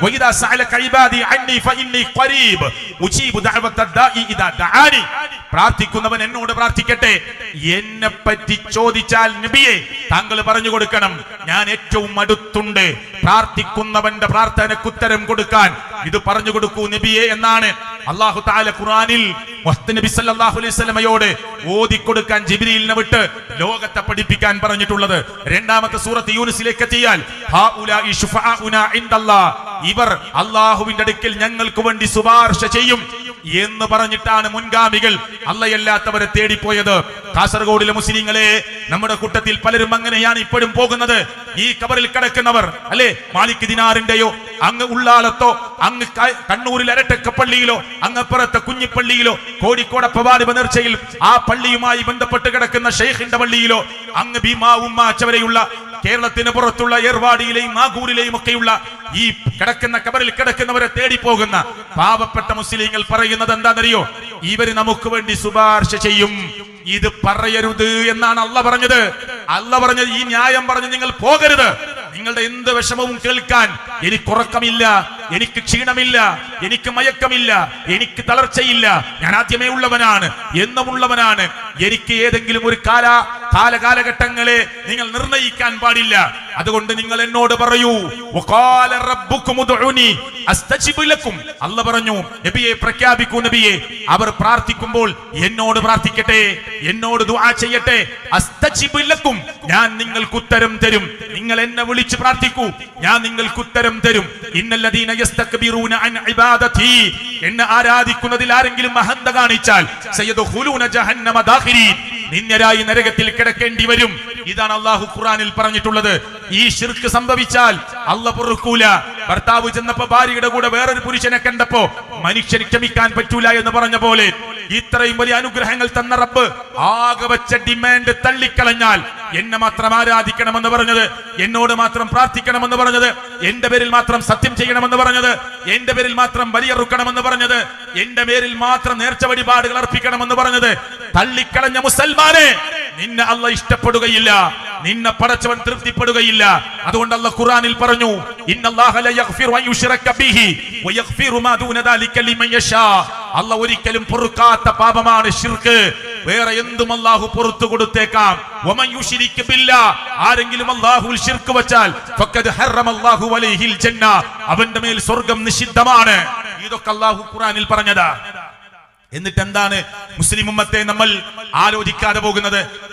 വഇദാ സഅലക ഇബാദി അന്നി ഫഇന്നി ഖരീബ് ഉജീബു ദഅവത ദാഇ ഇദാ ദഅാനി. പ്രാർത്ഥിക്കുന്നവൻ എന്നോട് പ്രാർത്ഥിക്കട്ടെ, എന്നെ പറ്റി ചോദിച്ചാൽ നബിയെ താങ്കൾ പറഞ്ഞു കൊടുക്കണം, ഞാൻ ഏറ്റവും അടുത്തുണ്ട് പ്രാർത്ഥിക്കുന്നവന്റെ പ്രാർത്ഥനയ്ക്ക് ഉത്തരം കൊടുക്കാൻ. ഇത് പറഞ്ഞു കൊടുക്കൂ നബിയെ എന്നാണ് അല്ലാഹു തആല ഖുർആനിൽ നബി സല്ലല്ലാഹു അലൈഹി വസല്ലമയോട് ഓതിക്കൊടുക്കാൻ ജിബ്രീലിനെ വിട്ട് ലോകത്തെ പഠിപ്പിക്കാൻ പറഞ്ഞിട്ടുള്ളത്. രണ്ടാമത്തെ സൂറത്ത് യൂനുസിലേക്ക് എത്തിയാൽ ഹൗലാഇ ശുഫാഉനാ ഇൻദല്ലാഹ്, ഇവർ അല്ലാഹുവിന്റെ അടുക്കൽ ഞങ്ങൾക്ക് വേണ്ടി ശുപാർശ ചെയ്യും എന്ന് പറഞ്ഞിട്ടാണ് മുൻഗാമികൾ അല്ലാഹയല്ലാത്തവരെ തേടിപ്പോയത്. കാസർഗോഡിലെ മുസ്ലിങ്ങളെ, നമ്മുടെ കൂട്ടത്തിൽ പലരും അങ്ങനെയാണ് ഇപ്പോഴും പോകുന്നത്. ഈ കബറിൽ കിടക്കുന്നവർ അല്ലെ, മാലിക് ദിനാറിന്റെയോ അങ്ങ് ഉള്ളാളത്തോ അങ്ങ് കണ്ണൂരിൽ അരട്ടക്കപ്പള്ളിയിലോ അങ്ങപ്പുറത്തെ കുഞ്ഞിപ്പള്ളിയിലോ കോഴിക്കോട് പവാടി നേർച്ചയിൽ ആ പള്ളിയുമായി ബന്ധപ്പെട്ട് കിടക്കുന്ന ഷെയ്ഖിന്റെ പള്ളിയിലോ അങ്ങ് ഭീമാ ഉമ്മാച്ചവരെയുള്ള കേരളത്തിന് പുറത്തുള്ള ഏർവാടിയിലെയും നാഗൂരിലെയും ഒക്കെയുള്ള ഈ കിടക്കുന്ന കബറിൽ കിടക്കുന്നവരെ തേടി പോകുന്ന പാവപ്പെട്ട മുസ്ലിങ്ങൾ പറയുന്നത് എന്താണെന്നറിയോ? ഇവര് നമുക്ക് വേണ്ടി ശുപാർശ ചെയ്യും. ഇത് പറയരുത് എന്നാണ് അല്ലാഹ് പറഞ്ഞത്. അല്ലാഹ് പറഞ്ഞത് ഈ ന്യായം പറഞ്ഞ് നിങ്ങൾ പോകരുത്. നിങ്ങളുടെ എന്ത് വിഷമവും കേൾക്കാൻ എനിക്ക് ഉറക്കമില്ല, എനിക്ക് ക്ഷീണമില്ല, എനിക്ക് മയക്കമില്ല, എനിക്ക് തളർച്ചയില്ല, ഞാൻ ആദ്യമേ ഉള്ളവനാണ്, എന്നുമുള്ളവനാണ്. എനിക്ക് ഏതെങ്കിലും ഒരു കാലഘട്ടങ്ങളെ നിങ്ങൾ നിർണയിക്കാൻ പാടില്ല. അതുകൊണ്ട് നിങ്ങൾ എന്നോട് പറയൂ. അല്ലാഹ് പറഞ്ഞു, നബിയെ പ്രഖ്യാപിക്കൂ, നബിയെ അവർ പ്രാർത്ഥിക്കുമ്പോൾ എന്നോട് പ്രാർത്ഥിക്കട്ടെ, എന്നോട് ദുആ ചെയ്യട്ടെ. അസ്തജിബ് ലക്കും, ഞാൻ നിങ്ങൾക്ക് ഉത്തരം തരും. നിങ്ങൾ എന്നെ വിളിച്ച് പ്രാർത്ഥിക്കൂ, ഞാൻ നിങ്ങൾക്ക് ഉത്തരം തരും. ഇന്നല്ലദീന യസ്തക്ബിറൂന അൻ ഇബാദതി, എന്നെ ആരാധിക്കുന്നതിൽ ആരെങ്കിലും അഹന്ത കാണിച്ചാൽ സയദ്ഖുലൂന ജഹന്നമ ദാഖിരീൻ, നിന്ദരായി നരകത്തിൽ കിടക്കേണ്ടി വരും. ഇതാണ് അല്ലാഹു ഖുർആനിൽ പറഞ്ഞിട്ടുള്ളത്. ഈ ശിർക്ക് സംഭവിച്ചാൽ അല്ലാഹ് പൊറുക്കൂല. ഭർത്താവ് ചെന്നപ്പോ ഭാര്യയുടെ കൂടെ വേറൊരു പുരുഷനെ കണ്ടപ്പോ മനുഷ്യന് ക്ഷമിക്കാൻ പറ്റൂല എന്ന് പറഞ്ഞ പോലെ ഇത്രയും വലിയ അനുഗ്രഹങ്ങൾ തന്ന റബ്ബ് ആകെ വെച്ച ഡിമാൻഡ് തള്ളിക്കളഞ്ഞാൽ, എന്നെ മാത്രം ആരാധിക്കണമെന്ന് പറഞ്ഞത്, എന്നോട് മാത്രം പ്രാർത്ഥിക്കണമെന്ന് പറഞ്ഞത്, എന്റെ പേരിൽ മാത്രം സത്യം ചെയ്യണമെന്ന് പറഞ്ഞത്, എന്റെ പേരിൽ മാത്രം ബലിയറുക്കണമെന്ന് പറഞ്ഞത്, എന്റെ പേരിൽ മാത്രം നേർച്ച വഴിപാടുകൾ അർപ്പിക്കണമെന്ന് പറഞ്ഞത് തള്ളിക്കളഞ്ഞ മുസൽമാനെ നിന്നെ അല്ലാഹ് ഇഷ്ടപ്പെടുകയില്ല, നിന്നെ പടച്ചവൻ തൃപ്തിപ്പെടുകയില്ല. അതുകൊണ്ട് അല്ലാഹ് ഖുർആനിൽ പറഞ്ഞു, ഇന്നല്ലാഹ ല യഗ്ഫിറു അൻ യുശ്റക ബിഹി വയഗ്ഫിറു മാ ദൂന ദാലിക ലിമൻ യശാ. അല്ലാഹ് ഒരിക്കലും പൊറുക്കാത്ത പാപമാണ് ശിർക്ക്. വേറെ എന്തും അല്ലാഹു പുറത്തു കൊടുത്തേക്കാം. വമൻ യുശ്രിക് ബില്ലാഹ്, ആരെങ്കിലും അല്ലാഹുവിൽ ശിർക്ക് വെച്ചാൽ ഫഖദ് ഹറമല്ലാഹു അലൈഹിൽ ജന്ന, അവന്റെ മേൽ സ്വർഗ്ഗം നിഷിദ്ധമാണ്. ഇതൊക്കെ അല്ലാഹു ഖുർആനിൽ പറഞ്ഞതാ. എന്നിട്ട് എന്താണ് മുസ്ലിം ഉമ്മത്തെ നമ്മൾ ആലോചിക്കാതെ പോകുന്നത്?